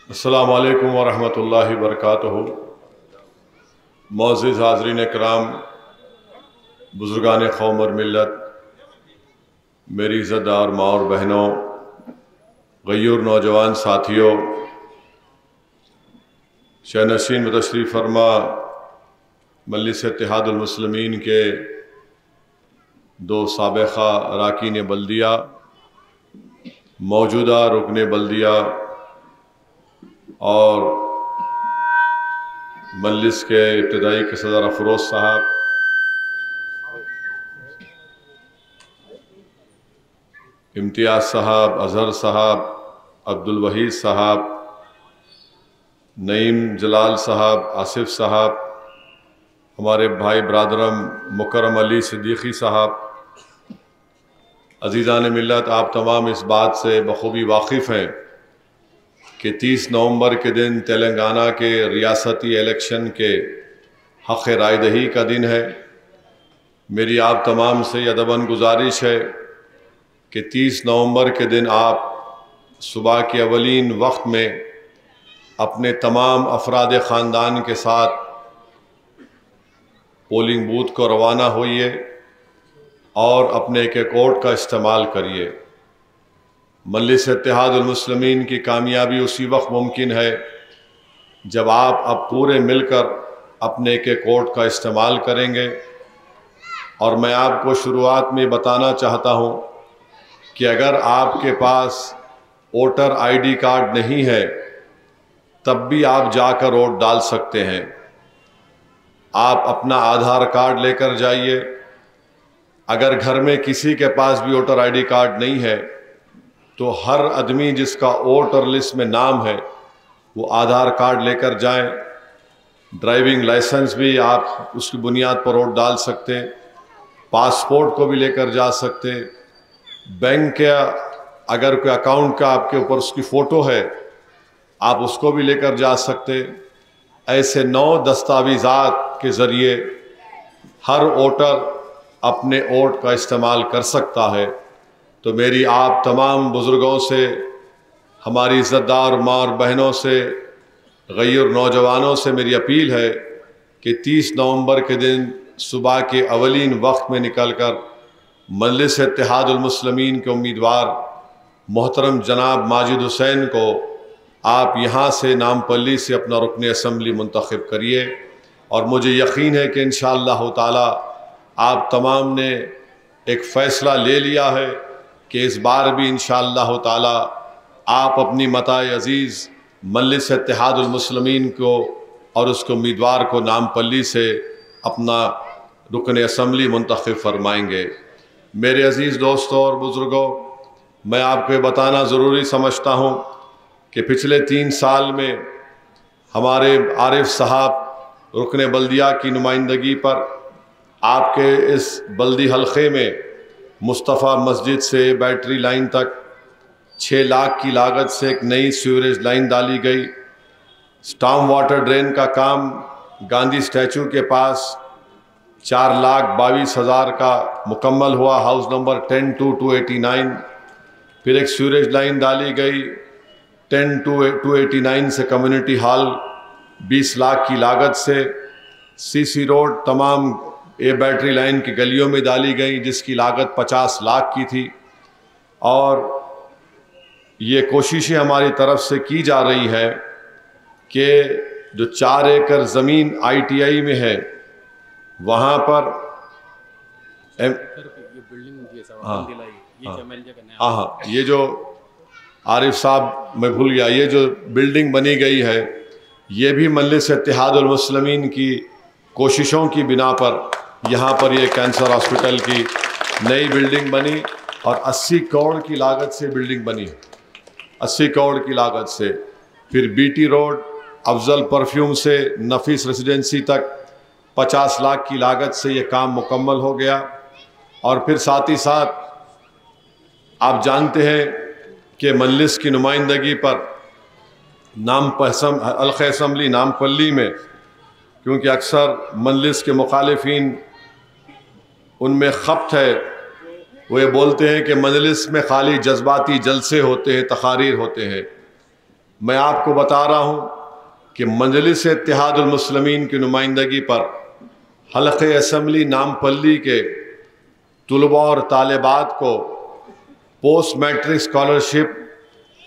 السلام علیکم ورحمۃ اللہ وبرکاتہ۔ معزز حاضرین کرام، بزرگان قوم اور ملت، میری عزت دار ماں اور بہنوں، غیور نوجوان ساتھیوں، شہنشین بتشریف فرما مجلس اتحاد المسلمین کے دو سابقہ اراکین بلدیہ، موجودہ رکن بلدیہ اور مجلس کے ابتدائی کے صدر افروز صاحب، امتیاز صاحب، اظہر صاحب، عبدالوحید صاحب، نعیم جلال صاحب، آصف صاحب، ہمارے بھائی برادرم مکرم علی صدیقی صاحب، عزیزان ملت، آپ تمام اس بات سے بخوبی واقف ہیں کہ 30 نومبر کے دن تلنگانہ کے ریاستی الیکشن کے حق رائے دہی کا دن ہے۔ میری آپ تمام سے یہ ادباً گزارش ہے کہ 30 نومبر کے دن آپ صبح کے اولین وقت میں اپنے تمام افراد خاندان کے ساتھ پولنگ بوتھ کو روانہ ہوئیے اور اپنے ایک ایک ووٹ کا استعمال کریے۔ مجلس اتحاد المسلمین کی کامیابی اسی وقت ممکن ہے جب آپ اب پورے مل کر اپنے ایک ایک ووٹ کا استعمال کریں گے۔ اور میں آپ کو شروعات میں بتانا چاہتا ہوں کہ اگر آپ کے پاس ووٹر آئی ڈی کارڈ نہیں ہے تب بھی آپ جا کر ووٹ ڈال سکتے ہیں۔ آپ اپنا آدھار کارڈ لے کر جائیے۔ اگر گھر میں کسی کے پاس بھی ووٹر آئی ڈی کارڈ نہیں ہے تو ہر آدمی جس کا ووٹر لسٹ میں نام ہے وہ آدھار کارڈ لے کر جائیں۔ ڈرائیونگ لائسنس بھی آپ اس کی بنیاد پر ووٹ ڈال سکتے، پاسپورٹ کو بھی لے کر جا سکتے، بینک کا اگر کوئی اکاؤنٹ کا آپ کے اوپر اس کی فوٹو ہے آپ اس کو بھی لے کر جا سکتے۔ ایسے 9 دستاویزات کے ذریعے ہر ووٹر اپنے ووٹ کا استعمال کر سکتا ہے۔ تو میری آپ تمام بزرگوں سے، ہماری عزت دار ماں اور بہنوں سے، غیر نوجوانوں سے میری اپیل ہے کہ 30 نومبر کے دن صبح کے اولین وقت میں نکل کر مجلس اتحاد المسلمین کے امیدوار محترم جناب ماجد حسین کو آپ یہاں سے نامپلی سے اپنا رکن اسمبلی منتخب کریے۔ اور مجھے یقین ہے کہ انشاءاللہ تعالی آپ تمام نے ایک فیصلہ لے لیا ہے کہ اس بار بھی انشاءاللہ تعالی آپ اپنی متاع عزیز مجلس اتحاد المسلمین کو اور اس کے امیدوار کو نامپلی سے اپنا رکن اسمبلی منتخب فرمائیں گے۔ میرے عزیز دوستوں اور بزرگوں، میں آپ کو یہ بتانا ضروری سمجھتا ہوں کہ پچھلے 3 سال میں ہمارے عارف صاحب رکن بلدیہ کی نمائندگی پر آپ کے اس بلدی حلقے میں مصطفیٰ مسجد سے بیٹری لائن تک 6 لاکھ کی لاگت سے ایک نئی سیوریج لائن ڈالی گئی۔ سٹارم واٹر ڈرین کا کام گاندھی اسٹیچو کے پاس 4,22,000 کا مکمل ہوا، ہاؤس نمبر 10-289۔ پھر ایک سیوریج لائن ڈالی گئی 10-289 سے کمیونٹی ہال 20 لاکھ کی لاگت سے۔ سی روڈ تمام یہ بیٹری لائن کی گلیوں میں ڈالی گئی جس کی لاگت 50 لاکھ کی تھی۔ اور یہ کوششیں ہماری طرف سے کی جا رہی ہے کہ جو 4 ایکڑ زمین آئی ٹی آئی میں ہے وہاں پر یہ جو عارف صاحب میں بھول گیا، یہ جو بلڈنگ بنی گئی ہے یہ بھی مجلس اتحاد المسلمین کی کوششوں کی بنا پر یہاں پر یہ کینسر ہاسپٹل کی نئی بلڈنگ بنی اور 80 کروڑ کی لاگت سے بلڈنگ بنی، 80 کروڑ کی لاگت سے۔ پھر بی ٹی روڈ افضل پرفیوم سے نفیس ریزیڈنسی تک 50 لاکھ کی لاگت سے یہ کام مکمل ہو گیا۔ اور پھر ساتھ ہی ساتھ آپ جانتے ہیں کہ مجلس کی نمائندگی پر حلقہ اسمبلی نامپلی میں، کیونکہ اکثر مجلس کے مخالفین ان میں خبت ہے، وہ یہ بولتے ہیں کہ مجلس میں خالی جذباتی جلسے ہوتے ہیں، تقاریر ہوتے ہیں۔ میں آپ کو بتا رہا ہوں کہ مجلس اتحاد المسلمین کی نمائندگی پر حلقہ اسمبلی نامپلی کے طلباء اور طالبات کو پوسٹ میٹرک اسکالرشپ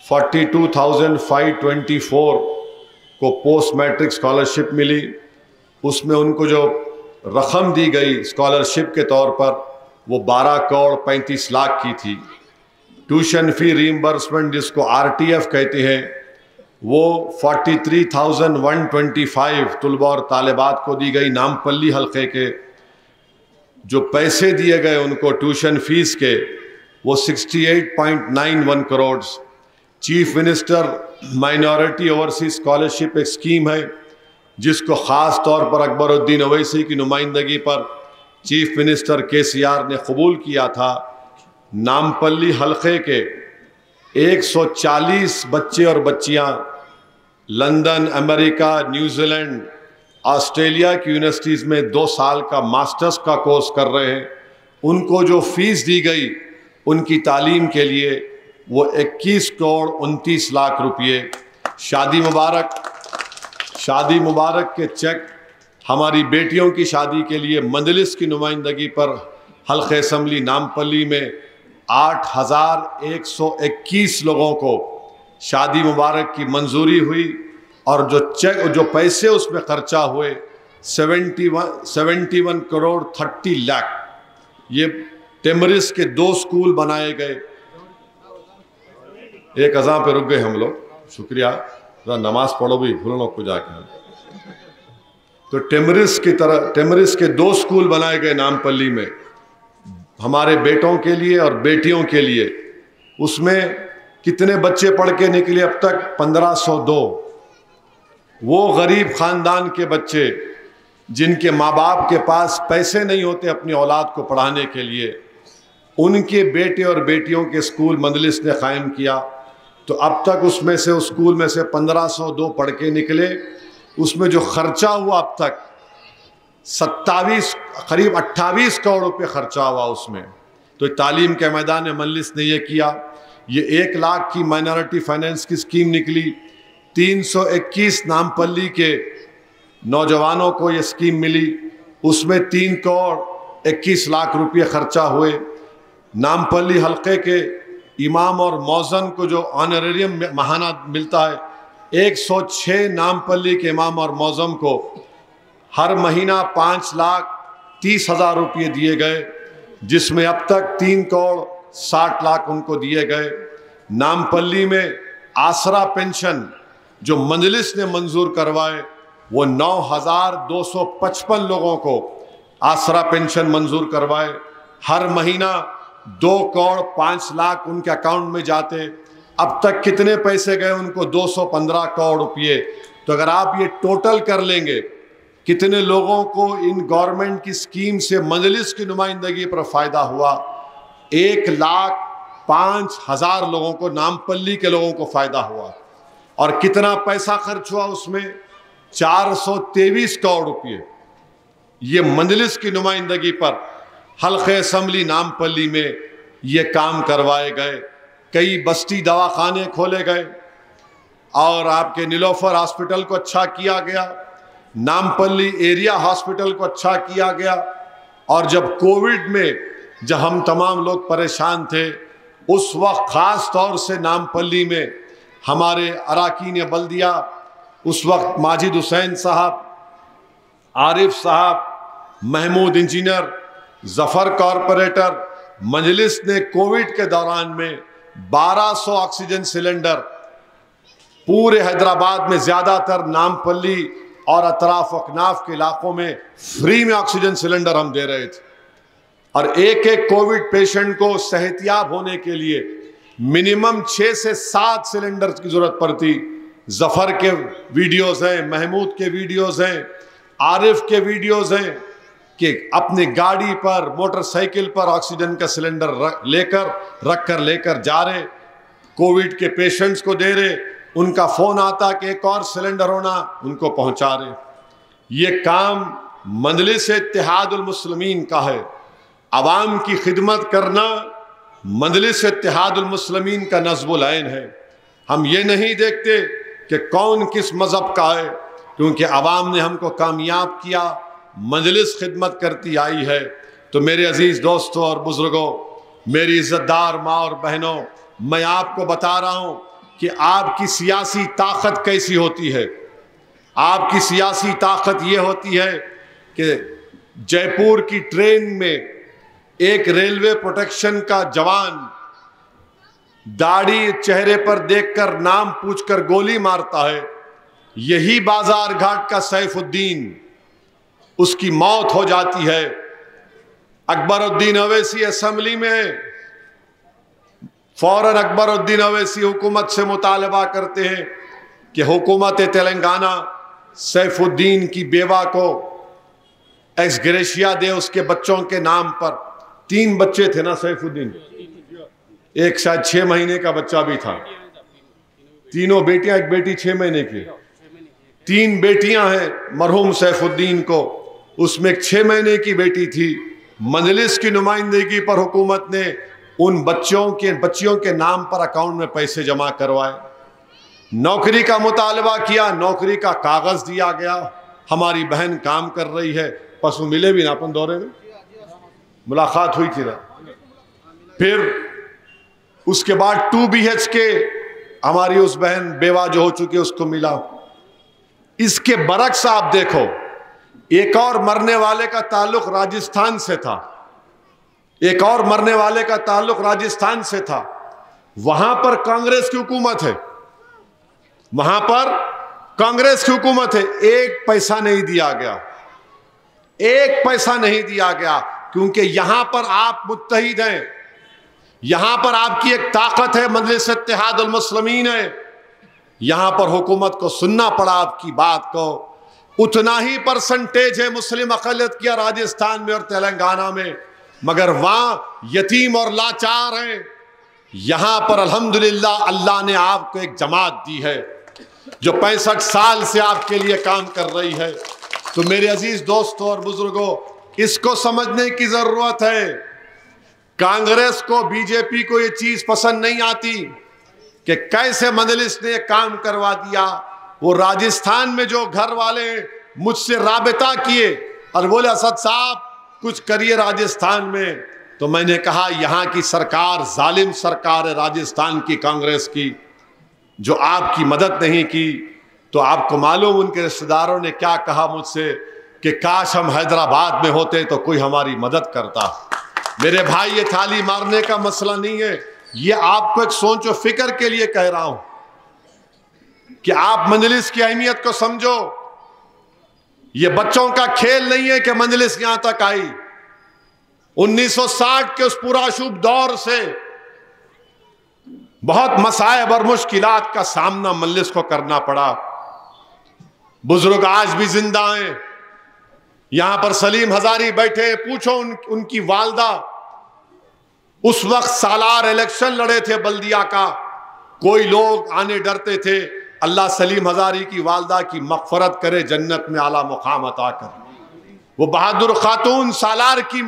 42,524 کو پوسٹ میٹرک اسکالرشپ ملی. اس میں ان کو جو رقم دی گئی اسکالرشپ کے طور پر وہ 12 کروڑ 35 لاکھ کی تھی. ٹیوشن فی ریمبرسمنٹ جس کو RTF کہتے ہیں وہ 43,125 طلباء اور طالبات کو دی گئی. نامپلی حلقے کے جو پیسے دیے گئے ان کو ٹیوشن فیس کے وہ 68.91 crore. Chief minister minority overseas scholarship ایک اسکیم ہے جس کو خاص طور پر اکبر الدین اویسی کی نمائندگی پر چیف منسٹر KCR نے قبول کیا تھا. نامپلی حلقے کے 140 بچے اور بچیاں لندن، امریکہ، نیوزی لینڈ، آسٹریلیا کی یونیورسٹیز میں 2 سال کا ماسٹرز کا کورس کر رہے ہیں. ان کو جو فیس دی گئی ان کی تعلیم کے لیے وہ 21 کروڑ 29 لاکھ روپئے. شادی مبارک کے چیک ہماری بیٹیوں کی شادی کے لیے مجلس کی نمائندگی پر حلقہ اسمبلی نامپلی میں 8,121 لوگوں کو شادی مبارک کی منظوری ہوئی اور جو پیسے اس میں خرچہ ہوئے 71 کروڑ 30 لاکھ. یہ ٹیمرس کے 2 سکول بنائے گئے. ایک اذان پہ رک گئے ہم لوگ، شکریہ. نماز پڑھو بھی بھولو کو جا کے. تو ٹیمرس کے 2 سکول بنائے گئے نامپلی میں ہمارے بیٹوں کے لیے اور بیٹیوں کے لیے. اس میں کتنے بچے پڑھ کے نکلے اب تک؟ 1502. وہ غریب خاندان کے بچے جن کے ماں باپ کے پاس پیسے نہیں ہوتے اپنی اولاد کو پڑھانے کے لیے، ان کے بیٹے اور بیٹیوں کے اسکول مجلس نے قائم کیا. تو اب تک اس میں سے اسکول میں سے 1502 پڑھ کے نکلے. اس میں جو خرچہ ہوا اب تک قریب 28 کروڑ روپے خرچہ ہوا اس میں. تو تعلیم کے میدان میں مجلس نے یہ کیا. یہ 1 لاکھ کی مائنورٹی فائنینس کی اسکیم نکلی. 321 نامپلی کے نوجوانوں کو یہ اسکیم ملی. اس میں 3 کروڑ 21 لاکھ روپے خرچہ ہوئے. نامپلی حلقے کے امام اور مؤذن کو جو آنرریم ماہانہ ملتا ہے 106 نامپلی کے امام اور مؤذن کو ہر مہینہ 5,30,000 روپے دیے گئے، جس میں اب تک 3 کروڑ 60 لاکھ ان کو دیے گئے. نامپلی میں آسرا پینشن جو مجلس نے منظور کروائے وہ 9,255 لوگوں کو آسرا پینشن منظور کروائے. ہر مہینہ 2 کروڑ 5 لاکھ ان کے اکاؤنٹ میں جاتے. اب تک کتنے پیسے گئے ان کو؟ 215 کروڑ روپئے. تو اگر آپ یہ ٹوٹل کر لیں گے کتنے لوگوں کو ان گورنمنٹ کی اسکیم سے مجلس کی نمائندگی پر فائدہ ہوا؟ 1,05,000 لوگوں کو، نامپلی کے لوگوں کو فائدہ ہوا. اور کتنا پیسہ خرچ ہوا اس میں؟ 423 کروڑ روپئے. یہ مجلس کی نمائندگی پر حلقہ اسمبلی نامپلی میں یہ کام کروائے گئے. کئی بستی دواخانے کھولے گئے اور آپ کے نیلوفر ہاسپٹل کو اچھا کیا گیا، نامپلی ایریا ہاسپٹل کو اچھا کیا گیا. اور جب کووڈ میں جب ہم تمام لوگ پریشان تھے اس وقت خاص طور سے نامپلی میں ہمارے اراکین بلدیہ اس وقت ماجد حسین صاحب، عارف صاحب، محمود انجینئر، ظفر کارپوریٹر، مجلس نے کووڈ کے دوران میں 1200 آکسیجن سلنڈر پورے حیدرآباد میں زیادہ تر نامپلی اور اطراف اکناف کے علاقوں میں فری میں آکسیجن سلنڈر ہم دے رہے تھے. اور ایک کووڈ پیشنٹ کو صحتیاب ہونے کے لیے منیمم 6 سے 7 سلنڈر کی ضرورت پڑتی. ظفر کے ویڈیوز ہیں، محمود کے ویڈیوز ہیں، عارف کے ویڈیوز ہیں کہ اپنی گاڑی پر، موٹر سائیکل پر آکسیجن کا سلنڈر رکھ کر لے کر جا رہے، کووڈ کے پیشنٹس کو دے رہے. ان کا فون آتا کہ ایک اور سلنڈر ہونا، ان کو پہنچا رہے. یہ کام مجلس اتحاد المسلمین کا ہے. عوام کی خدمت کرنا مجلس اتحاد المسلمین کا نصب العین ہے. ہم یہ نہیں دیکھتے کہ کون کس مذہب کا ہے، کیونکہ عوام نے ہم کو کامیاب کیا، مجلس خدمت کرتی آئی ہے۔ تو میرے عزیز دوستوں اور بزرگوں، میری عزت دار ماں اور بہنوں، میں آپ کو بتا رہا ہوں کہ آپ کی سیاسی طاقت کیسی ہوتی ہے۔ آپ کی سیاسی طاقت یہ ہوتی ہے کہ جے پور کی ٹرین میں ایک ریلوے پروٹیکشن کا جوان داڑھی چہرے پر دیکھ کر نام پوچھ کر گولی مارتا ہے، یہی بازار گھاٹ کا سیف الدین، اس کی موت ہو جاتی ہے۔ اکبر الدین اویسی اسمبلی میں فوراً اکبر الدین اویسی حکومت سے مطالبہ کرتے ہیں کہ حکومت تلنگانہ سیف الدین کی بیوہ کو ایکس گریشیا دے اس کے بچوں کے نام پر۔ 3 بچے تھے نا سیف الدین، ایک شاید 6 مہینے کا بچہ بھی تھا، تینوں بیٹیاں، ایک بیٹی 6 مہینے کی، 3 بیٹیاں ہیں مرحوم سیف الدین کو، اس میں ایک 6 مہینے کی بیٹی تھی۔ مجلس کی نمائندگی پر حکومت نے ان بچیوں کے نام پر اکاؤنٹ میں پیسے جمع کروائے، نوکری کا مطالبہ کیا، نوکری کا کاغذ دیا گیا، ہماری بہن کام کر رہی ہے، پس وہ ملے بھی نا اپن دورے میں، ملاقات ہوئی تھی نا۔ پھر اس کے بعد 2 BHK ہماری اس بہن بیوہ جو ہو چکی اس کو ملا۔ اس کے برعکس آپ دیکھو، ایک اور مرنے والے کا تعلق راجستھان سے تھا، ایک اور مرنے والے کا تعلق راجستھان سے تھا، وہاں پر کانگریس کی حکومت ہے، وہاں پر کانگریس کی حکومت ہے، 1 پیسہ نہیں دیا گیا، 1 پیسہ نہیں دیا گیا، کیونکہ یہاں پر آپ متحد ہیں، یہاں پر آپ کی ایک طاقت ہے، مجلس اتحاد المسلمین ہے، یہاں پر حکومت کو سننا پڑا آپ کی بات کو۔ اتنا ہی پرسنٹیج ہے مسلم اقلیت کیا راجستھان میں اور تلنگانہ میں، مگر وہاں یتیم اور لاچار ہیں۔ یہاں پر الحمدللہ اللہ نے آپ کو ایک جماعت دی ہے جو 65 سال سے آپ کے لیے کام کر رہی ہے۔ تو میرے عزیز دوستوں اور بزرگوں، اس کو سمجھنے کی ضرورت ہے۔ کانگریس کو، بی جے پی کو یہ چیز پسند نہیں آتی کہ کیسے مجلس نے کام کروا دیا۔ وہ راجستھان میں جو گھر والے مجھ سے رابطہ کیے اور بولے اسد صاحب کچھ کریے راجستھان میں، تو میں نے کہا یہاں کی سرکار ظالم سرکار ہے راجستھان کی کانگریس کی، جو آپ کی مدد نہیں کی۔ تو آپ کو معلوم ان کے رشتہ داروں نے کیا کہا مجھ سے کہ کاش ہم حیدرآباد میں ہوتے تو کوئی ہماری مدد کرتا۔ میرے بھائی، یہ تھالی مارنے کا مسئلہ نہیں ہے، یہ آپ کو ایک سوچ و فکر کے لیے کہہ رہا ہوں کہ آپ مجلس کی اہمیت کو سمجھو۔ یہ بچوں کا کھیل نہیں ہے کہ مجلس یہاں تک آئی۔ 1960 کے اس پرآشوب دور سے بہت مصائب اور مشکلات کا سامنا مجلس کو کرنا پڑا۔ بزرگ آج بھی زندہ ہیں، یہاں پر سلیم ہزاری بیٹھے، پوچھو ان کی والدہ، اس وقت سالار الیکشن لڑے تھے بلدیہ کا، کوئی لوگ آنے ڈرتے تھے۔ اللہ سلیم ہزاری کی والدہ کی مغفرت کرے، جنت میں اعلیٰ مقام عطا کر۔ وہ بہادر خاتون سالار کی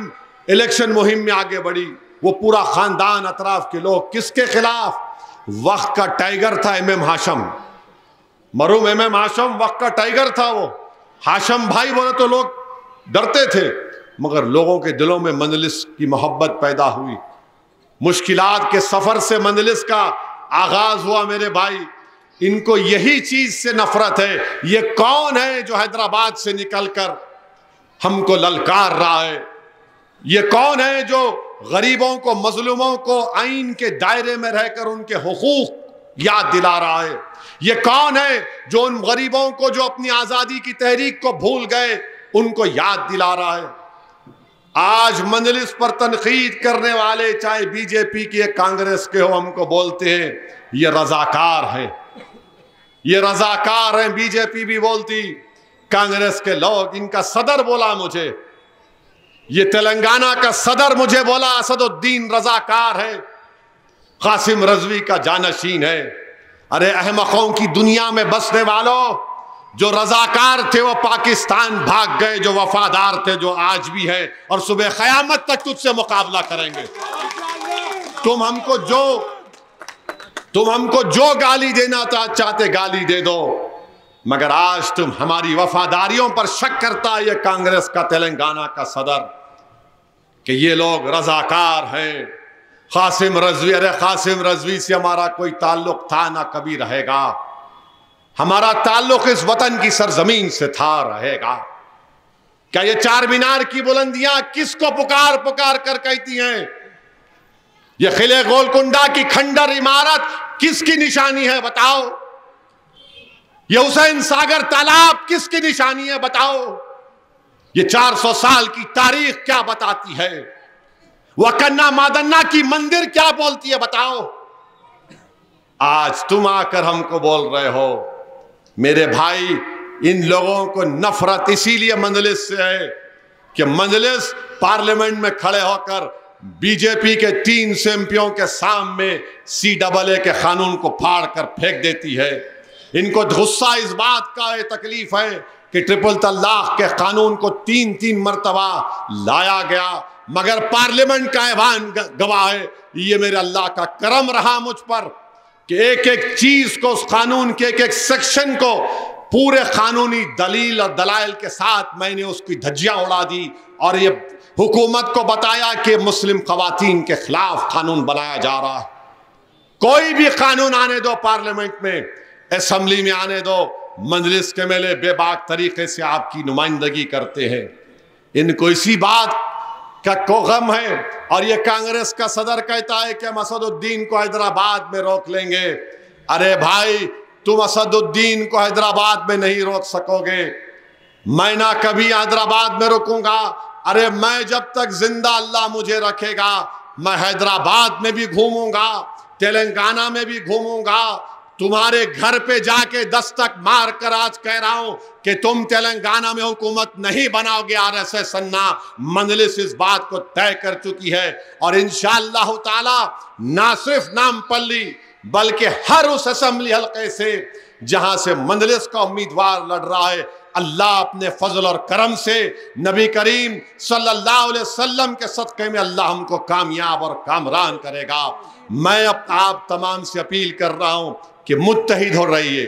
الیکشن مہم میں آگے بڑھی، وہ پورا خاندان، اطراف کے لوگ، کس کے خلاف؟ وقت کا ٹائیگر تھا ایم ایم ہاشم، مرحوم ایم ایم ہاشم وقت کا ٹائیگر تھا۔ وہ ہاشم بھائی بولے تو لوگ ڈرتے تھے، مگر لوگوں کے دلوں میں مجلس کی محبت پیدا ہوئی۔ مشکلات کے سفر سے مجلس کا آغاز ہوا۔ میرے بھائی، ان کو یہی چیز سے نفرت ہے۔ یہ کون ہے جو حیدرآباد سے نکل کر ہم کو للکار رہا ہے؟ یہ کون ہے جو غریبوں کو، مظلوموں کو آئین کے دائرے میں رہ کر ان کے حقوق یاد دلا رہا ہے؟ یہ کون ہے جو ان غریبوں کو جو اپنی آزادی کی تحریک کو بھول گئے ان کو یاد دلا رہا ہے؟ آج مجلس پر تنقید کرنے والے، چاہے بی جے پی کے کانگریس کے ہو، ہم کو بولتے ہیں یہ رضاکار ہیں، یہ رضاکار ہیں۔ بی جے پی بھی بولتی، کانگریس کے لوگ، ان کا صدر بولا مجھے، یہ تلنگانہ کا صدر مجھے بولا اسد الدین رضاکار ہے، قاسم رضوی کا جانشین ہے۔ ارے احمقوں کی دنیا میں بسنے والوں، جو رضاکار تھے وہ پاکستان بھاگ گئے، جو وفادار تھے جو آج بھی ہے اور صبح قیامت تک تجھ سے مقابلہ کریں گے۔ تم ہم کو جو تم ہم کو جو گالی دینا چاہتے گالی دے دو، مگر آج تم ہماری وفاداریوں پر شک کرتا ہے یہ کانگریس کا تلنگانہ کا صدر کہ یہ لوگ رضاکار ہیں، قاسم رضوی. ارے قاسم رضوی سے ہمارا کوئی تعلق تھا نہ کبھی رہے گا. ہمارا تعلق اس وطن کی سرزمین سے تھا، رہے گا. کیا یہ چار مینار کی بلندیاں کس کو پکار پکار کر کہتی ہیں؟ یہ قلعہ گولکنڈہ کی کھنڈر عمارت کس کی نشانی ہے بتاؤ؟ یہ حسین ساگر تالاب کس کی نشانی ہے بتاؤ؟ یہ 400 سال کی تاریخ کیا بتاتی ہے؟ وکنہ مادنہ کی مندر کیا بولتی ہے بتاؤ؟ آج تم آ کر ہم کو بول رہے ہو. میرے بھائی، ان لوگوں کو نفرت اسی لیے مجلس سے ہے کہ مجلس پارلیمنٹ میں کھڑے ہو کر بی جے پی کے 3 ایم-پیوں کے سامنے CAA کے قانون کو پھاڑ کر پھینک دیتی ہے. ان کو غصہ اس بات کا تکلیف ہے کہ ٹرپل طلاق کے قانون کو 3 مرتبہ لایا گیا، مگر پارلیمنٹ کا ایوان گواہ ہے. یہ میرے اللہ کا کرم رہا مجھ پر کہ ایک ایک چیز کو، اس قانون کے ایک ایک سیکشن کو پورے قانونی دلیل اور دلائل کے ساتھ میں نے اس کی دھجیاں اڑا دی اور یہ حکومت کو بتایا کہ مسلم خواتین کے خلاف قانون بنایا جا رہا ہے. کوئی بھی قانون آنے دو پارلیمنٹ میں، اسمبلی میں آنے دو، مجلس کے میلے بے باک طریقے سے آپ کی نمائندگی کرتے ہیں. ان کو اسی بات کا کو غم ہے. اور یہ کانگریس کا صدر کہتا ہے کہ ہم اسد الدین کو حیدرآباد میں روک لیں گے. ارے بھائی، تم اسد الدین کو حیدرآباد میں نہیں روک سکو گے. میں نہ کبھی حیدرآباد میں رکوں گا. ارے میں جب تک زندہ اللہ مجھے رکھے گا، میں حیدرآباد میں بھی گھوموں گا، تلنگانہ میں بھی گھوموں گا. تمہارے گھر پہ جا کے دستک مار کر آج کہہ رہا ہوں کہ تم تلنگانہ میں حکومت نہیں بناؤ گے. RSS سننا مجلس اس بات کو طے کر چکی ہے اور انشاءاللہ تعالی نہ صرف نام پلی بلکہ ہر اس اسمبلی حلقے سے جہاں سے مجلس کا امیدوار لڑ رہا ہے، اللہ اپنے فضل اور کرم سے، نبی کریم صلی اللہ علیہ وسلم کے صدقے میں اللہ ہم کو کامیاب اور کامران کرے گا. میں آپ تمام سے اپیل کر رہا ہوں کہ متحد ہو رہیے،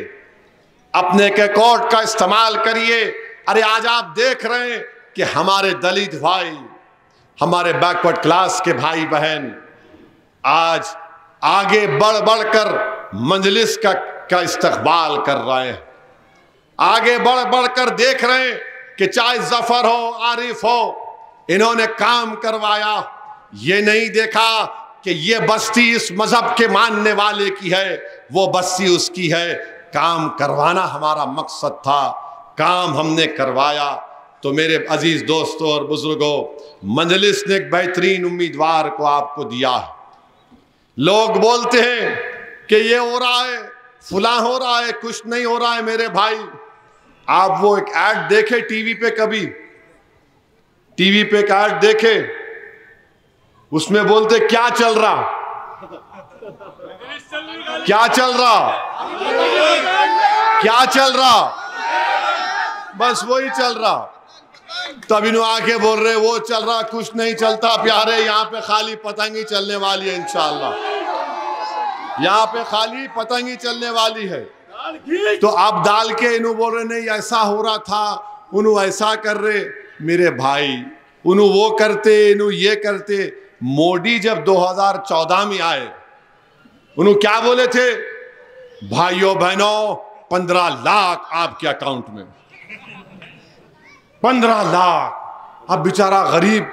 اپنے کے کوٹ کا استعمال کریے. ارے آج آپ دیکھ رہے ہیں کہ ہمارے دلت بھائی، ہمارے بیکورڈ کلاس کے بھائی بہن آج آگے بڑھ بڑھ کر مجلس کا استقبال کر رہے ہیں. آگے بڑھ بڑھ کر دیکھ رہے ہیں کہ چاہے ظفر ہو، عارف ہو، انہوں نے کام کروایا. یہ نہیں دیکھا کہ یہ بستی اس مذہب کے ماننے والے کی ہے، وہ بستی اس کی ہے. کام کروانا ہمارا مقصد تھا، کام ہم نے کروایا. تو میرے عزیز دوستوں اور بزرگوں، مجلس نے ایک بہترین امیدوار کو آپ کو دیا ہے. لوگ بولتے ہیں کہ یہ ہو رہا ہے، فلاں ہو رہا ہے، کچھ نہیں ہو رہا ہے. میرے بھائی، آپ وہ ایک ایڈ دیکھے ٹی وی پہ، کبھی ٹی وی پہ ایک ایڈ دیکھے، اس میں بولتے کیا چل رہا، کیا چل رہا، کیا چل رہا، بس وہی چل رہا. تب انہوں آ کے بول رہے وہ چل رہا، کچھ نہیں چلتا پیارے. یہاں پہ خالی پتنگ ہی چلنے والی ہے انشاءاللہ، یہاں پہ خالی پتنگ ہی چلنے والی ہے. تو آپ ڈال کے انہوں بول رہے نہیں ایسا ہو رہا تھا، انہوں ایسا کر رہے. میرے بھائی، انہوں وہ کرتے، انہوں یہ کرتے. موڈی جب 2014 میں آئے، انہوں کیا بولے تھے؟ بھائیوں بہنوں، 15 لاکھ آپ کے اکاؤنٹ میں، 15 لاکھ. اب بیچارہ غریب،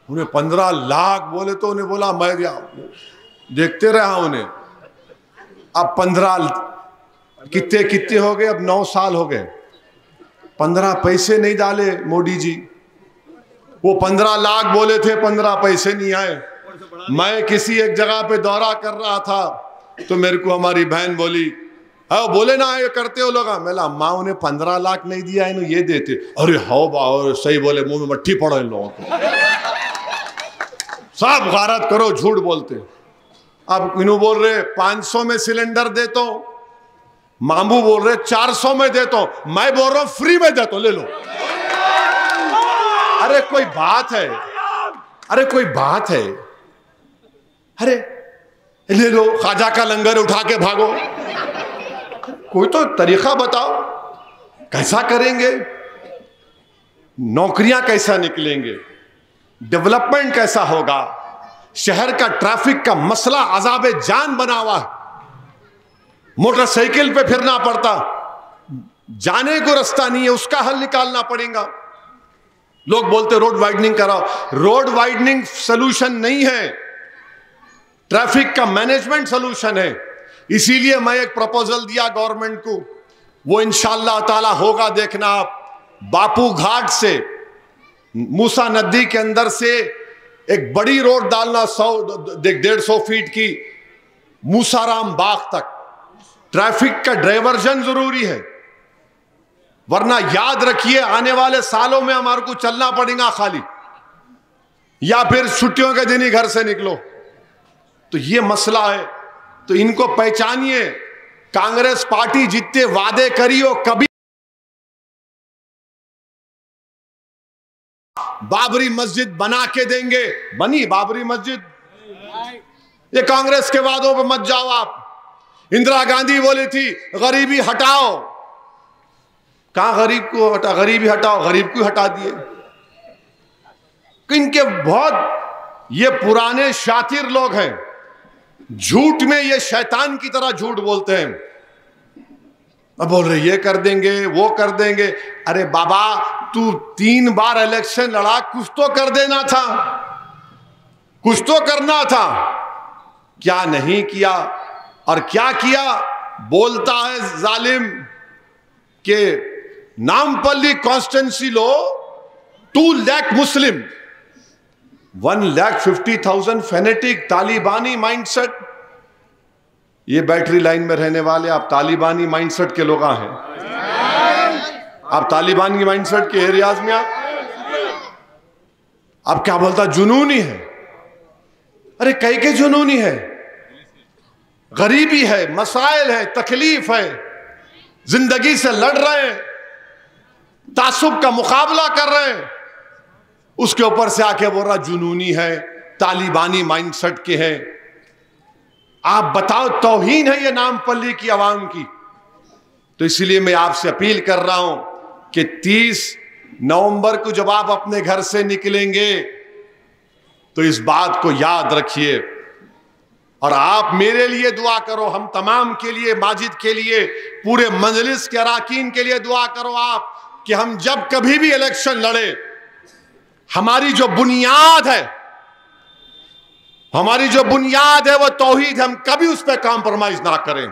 انہیں 15 لاکھ بولے تو انہیں بولا میں دیکھتے رہا انہیں. اب 15 کتنے ہو گئے؟ اب 9 سال ہو گئے، 15 پیسے نہیں ڈالے موڈی جی. وہ 15 لاکھ بولے تھے، 15 پیسے نہیں آئے. میں کسی ایک جگہ پہ دورہ کر رہا تھا تو میرے کو ہماری بہن بولی، بولے نا یہ کرتے ہو لوگ. میں لا ماں انہیں 15 لاکھ نہیں دیا، انہوں یہ دیتے. ارے ہو باؤ صحیح بولے، منہ میں مٹھی پڑو ان لوگوں کو، سب غارت کرو، جھوٹ بولتے. اب انہوں بول رہے 500 میں سلنڈر دیتا ہوں، مامو بول رہے 400 میں دیتا ہوں، میں بول رہا ہوں فری میں دیتا ہوں، لے لو. ارے کوئی بات ہے، ارے کوئی بات ہے. ارے لے لو خواجہ کا لنگر اٹھا کے بھاگو. کوئی تو طریقہ بتاؤ, کیسا کریں گے؟ نوکریاں کیسا نکلیں گے؟ ڈیولپمنٹ کیسا ہوگا؟ شہر کا ٹریفک کا مسئلہ عذاب جان بنا ہوا ہے. موٹر سائیکل پہ پھرنا پڑتا, جانے کو رستہ نہیں ہے, اس کا حل نکالنا پڑے گا. لوگ بولتے روڈ وائڈننگ کراؤ. روڈ وائڈننگ سلوشن نہیں ہے, ٹریفک کا مینجمنٹ سلوشن ہے. اسی لیے میں ایک پروپوزل دیا گورنمنٹ کو, وہ انشاءاللہ تعالی ہوگا, دیکھنا آپ. باپو گھاٹ سے موسیٰ ندی کے اندر سے ایک بڑی روڈ ڈالنا 150 فیٹ کی موسیٰ رام باغ تک. ٹریفک کا ڈائیورژن ضروری ہے, ورنہ یاد رکھیے آنے والے سالوں میں ہمارے کو چلنا پڑے گا خالی, یا پھر چھٹیوں کے دن ہی گھر سے نکلو. تو یہ مسئلہ ہے, تو ان کو پہچانیے. کانگریس پارٹی جتنے وعدے کری ہو, کبھی بابری مسجد بنا کے دیں گے, بنی بابری مسجد. یہ کانگریس کے وعدوں پہ مت جاؤ آپ. اندرا گاندھی بولی تھی غریبی ہٹاؤ, کہاں غریب کو ہٹا, غریبی ہٹاؤ, غریب کو ہٹا دیے. ان کے بہت یہ پرانے شاطر لوگ ہیں, جھوٹ میں یہ شیطان کی طرح جھوٹ بولتے ہیں. اب بول رہے یہ کر دیں گے, وہ کر دیں گے. ارے بابا تو 3 بار الیکشن لڑا, کچھ تو کر دینا تھا, کچھ تو کرنا تھا. کیا نہیں کیا, اور کیا کیا. بولتا ہے ظالم کہ نامپلی کانسٹیٹنسی لو 2 لاکھ مسلم, 1,50,000 فینیٹک طالبانی مائنڈ سیٹ. یہ بیٹری لائن میں رہنے والے آپ طالبانی مائنڈ سیٹ کے لوگ ہیں. آپ طالبانی مائنڈ سیٹ کے ایریاز میں آپ کیا بولتا, جنونی ہے. ارے کئی کے جنونی ہے, غریبی ہے, مسائل ہے, تکلیف ہے, زندگی سے لڑ رہے ہیں, تعصب کا مقابلہ کر رہے ہیں, اس کے اوپر سے آ کے بول رہا جنونی ہے, طالبانی مائنڈ سیٹ کے ہیں. آپ بتاؤ, توہین ہے یہ نام پلی کی عوام کی. تو اسی لیے میں آپ سے اپیل کر رہا ہوں کہ 30 نومبر کو جب آپ اپنے گھر سے نکلیں گے تو اس بات کو یاد رکھیے, اور آپ میرے لیے دعا کرو, ہم تمام کے لیے, ماجد کے لیے, پورے مجلس کے اراکین کے لیے دعا کرو آپ, کہ ہم جب کبھی بھی الیکشن لڑے, ہماری جو بنیاد ہے, ہماری جو بنیاد ہے وہ توحید, ہم کبھی اس پہ کمپرومائز نہ کریں.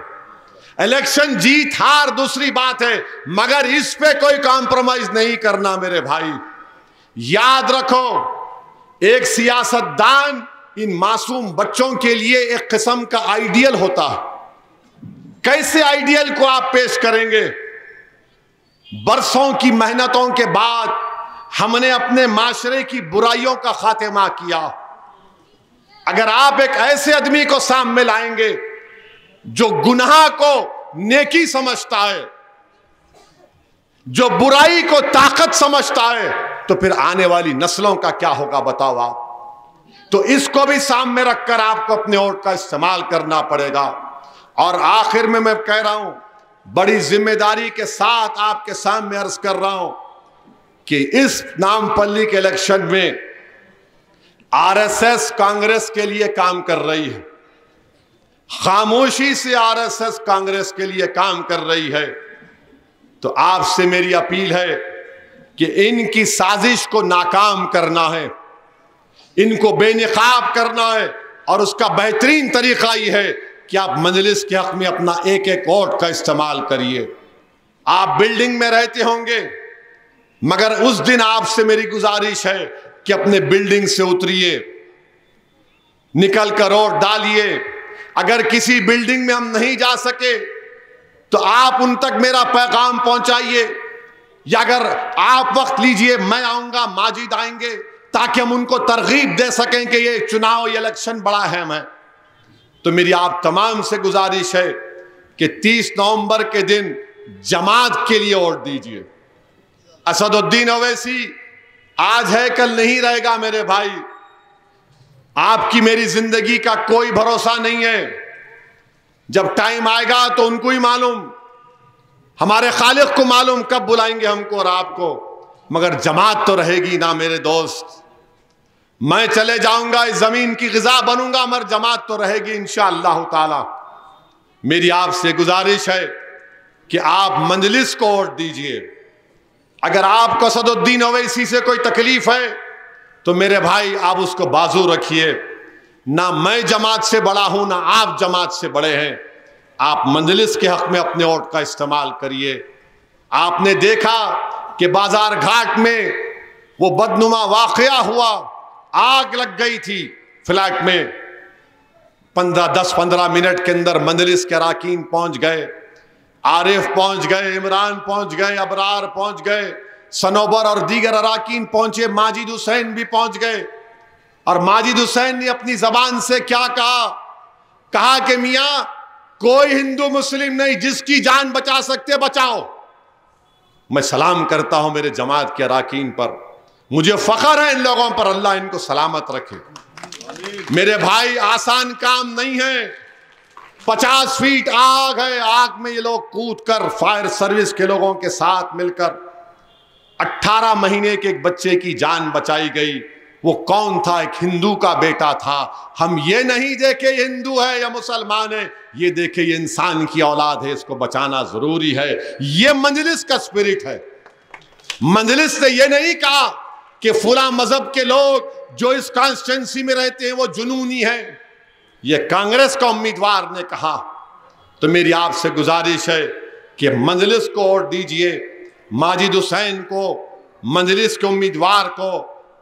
الیکشن جیت ہار دوسری بات ہے, مگر اس پہ کوئی کمپرومائز نہیں کرنا میرے بھائی. یاد رکھو, ایک سیاست دان ان معصوم بچوں کے لیے ایک قسم کا آئیڈیل ہوتا ہے. کیسے آئیڈیل کو آپ پیش کریں گے؟ برسوں کی محنتوں کے بعد ہم نے اپنے معاشرے کی برائیوں کا خاتمہ کیا. اگر آپ ایک ایسے آدمی کو سامنے لائیں گے جو گناہ کو نیکی سمجھتا ہے, جو برائی کو طاقت سمجھتا ہے, تو پھر آنے والی نسلوں کا کیا ہوگا بتاؤ آپ. تو اس کو بھی سامنے رکھ کر آپ کو اپنے ووٹ کا استعمال کرنا پڑے گا. اور آخر میں کہہ رہا ہوں, بڑی ذمہ داری کے ساتھ آپ کے سامنے عرض کر رہا ہوں کہ اس نام پلی کے الیکشن میں آر ایس ایس کانگریس کے لیے کام کر رہی ہے, خاموشی سے آر ایس ایس کانگریس کے لیے کام کر رہی ہے. تو آپ سے میری اپیل ہے کہ ان کی سازش کو ناکام کرنا ہے, ان کو بے نقاب کرنا ہے, اور اس کا بہترین طریقہ یہ ہے کہ آپ مجلس کے حق میں اپنا ایک ایک ووٹ کا استعمال کریے. آپ بلڈنگ میں رہتے ہوں گے, مگر اس دن آپ سے میری گزارش ہے کہ اپنے بلڈنگ سے اتریے, نکل کر ووٹ ڈالیے. اگر کسی بلڈنگ میں ہم نہیں جا سکے تو آپ ان تک میرا پیغام پہنچائیے, یا اگر آپ وقت لیجئے, میں آؤں گا, ماجد آئیں گے, تاکہ ہم ان کو ترغیب دے سکیں کہ یہ چناؤ, یہ الیکشن بڑا اہم ہے. تو میری آپ تمام سے گزارش ہے کہ 30 نومبر کے دن جماعت کے لیے ووٹ دیجئے. اسد الدین اویسی آج ہے کل نہیں رہے گا میرے بھائی. آپ کی میری زندگی کا کوئی بھروسہ نہیں ہے. جب ٹائم آئے گا تو ان کو ہی معلوم, ہمارے خالق کو معلوم کب بلائیں گے ہم کو اور آپ کو, مگر جماعت تو رہے گی نا میرے دوست. میں چلے جاؤں گا, اس زمین کی غذا بنوں گا, مگر جماعت تو رہے گی انشاءاللہ تعالی. میری آپ سے گزارش ہے کہ آپ مجلس کو ووٹ دیجئے. اگر آپ کو اسد الدین اویسی سے کوئی تکلیف ہے تو میرے بھائی آپ اس کو بازو رکھیے. نہ میں جماعت سے بڑا ہوں نہ آپ جماعت سے بڑے ہیں. آپ مجلس کے حق میں اپنے ووٹ کا استعمال کریے. آپ نے دیکھا کہ بازار گھاٹ میں وہ بدنما واقعہ ہوا, آگ لگ گئی تھی فلیٹ میں. 10-15 منٹ کے اندر مجلس کے اراکین پہنچ گئے, عارف پہنچ گئے, عمران پہنچ گئے, ابرار پہنچ گئے, سنوبر اور دیگر اراکین پہنچے, ماجد حسین بھی پہنچ گئے. اور ماجد حسین نے اپنی زبان سے کیا کہا کہ میاں کوئی ہندو مسلم نہیں, جس کی جان بچا سکتے بچاؤ. میں سلام کرتا ہوں میرے جماعت کے اراکین پر, مجھے فخر ہے ان لوگوں پر, اللہ ان کو سلامت رکھے. میرے بھائی آسان کام نہیں ہے. 50 فیٹ آگ ہے, آگ میں یہ لوگ کود کر فائر سروس کے لوگوں کے ساتھ مل کر 18 مہینے کے ایک بچے کی جان بچائی گئی. وہ کون تھا؟ ایک ہندو کا بیٹا تھا. ہم یہ نہیں دیکھے یہ ہندو ہے یا مسلمان ہے, یہ دیکھے یہ انسان کی اولاد ہے, اس کو بچانا ضروری ہے. یہ مجلس کا اسپرٹ ہے. مجلس نے یہ نہیں کہا کہ فلاں مذہب کے لوگ جو اس کانسٹیٹنسی میں رہتے ہیں وہ جنونی ہیں. یہ کانگریس کا امیدوار نے کہا. تو میری آپ سے گزارش ہے کہ مجلس کو ووٹ دیجئے, ماجد حسین کو, مجلس کے امیدوار کو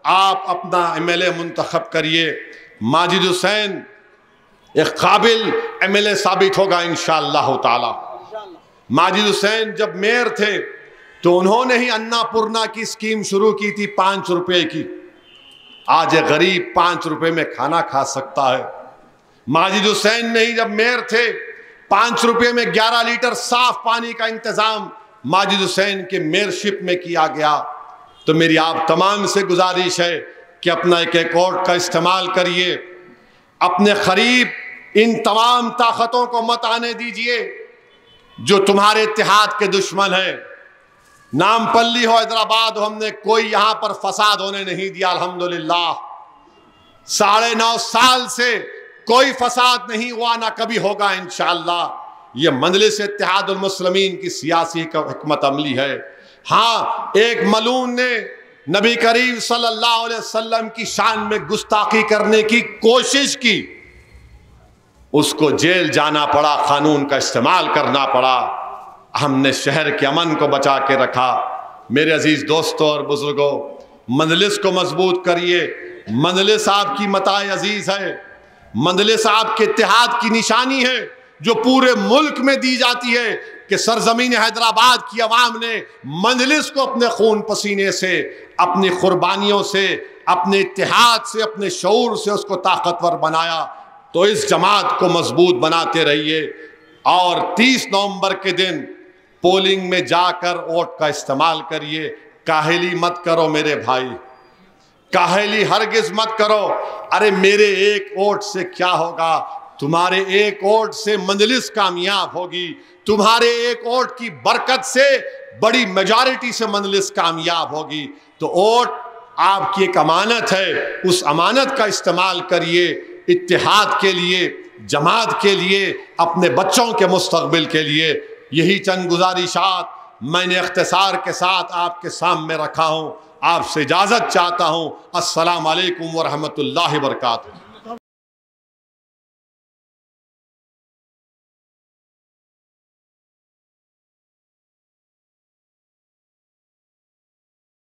آپ اپنا ایم ایل اے منتخب کریے. ماجد حسین ایک قابل ایم ایل اے ثابت ہوگا انشاءاللہ تعالی. ماجد حسین جب میئر تھے تو انہوں نے ہی انا پورنا کی اسکیم شروع کی تھی 5 روپے کی. آج ایک غریب 5 روپے میں کھانا کھا سکتا ہے. ماجد حسین نے ہی جب میئر تھے 5 روپے میں 11 لیٹر صاف پانی کا انتظام ماجد حسین کے میئرشپ میں کیا گیا. تو میری آپ تمام سے گزارش ہے کہ اپنا ایک ووٹ کا استعمال کریے. اپنے قریب ان تمام طاقتوں کو مت آنے دیجئے جو تمہارے اتحاد کے دشمن ہیں. نام پلی ہو, حیدرآباد ہو, ہم نے کوئی یہاں پر فساد ہونے نہیں دیا الحمدللہ. 9.5 سال سے کوئی فساد نہیں ہوا, نہ کبھی ہوگا انشاءاللہ. یہ مجلس اتحاد المسلمین کی سیاسی حکمت عملی ہے. ہاں, ایک ملعون نے نبی کریم صلی اللہ علیہ وسلم کی شان میں گستاخی کرنے کی کوشش کی, اس کو جیل جانا پڑا, قانون کا استعمال کرنا پڑا. ہم نے شہر کے امن کو بچا کے رکھا. میرے عزیز دوستوں اور بزرگوں, مجلس کو مضبوط کریے. مجلس آپ کی متاع عزیز ہے. مجلس آپ کے اتحاد کی نشانی ہے جو پورے ملک میں دی جاتی ہے کہ سرزمین حیدرآباد کی عوام نے مجلس کو اپنے خون پسینے سے, اپنی قربانیوں سے, اپنے اتحاد سے, اپنے شعور سے اس کو طاقتور بنایا. تو اس جماعت کو مضبوط بناتے رہیے. اور 30 نومبر کے دن پولنگ میں جا کر ووٹ کا استعمال کریے. کاہلی مت کرو میرے بھائی, کاہلی ہرگز مت کرو. ارے میرے ایک ووٹ سے کیا ہوگا؟ تمہارے ایک ووٹ سے مجلس کامیاب ہوگی. تمہارے ایک ووٹ کی برکت سے بڑی میجارٹی سے مجلس کامیاب ہوگی. تو ووٹ آپ کی ایک امانت ہے, اس امانت کا استعمال کریے اتحاد کے لیے, جماعت کے لیے, اپنے بچوں کے مستقبل کے لیے. یہی چند گزارشات میں نے اختصار کے ساتھ آپ کے سامنے رکھا ہوں. آپ سے اجازت چاہتا ہوں. السلام علیکم ورحمۃ اللہ وبرکاتہ.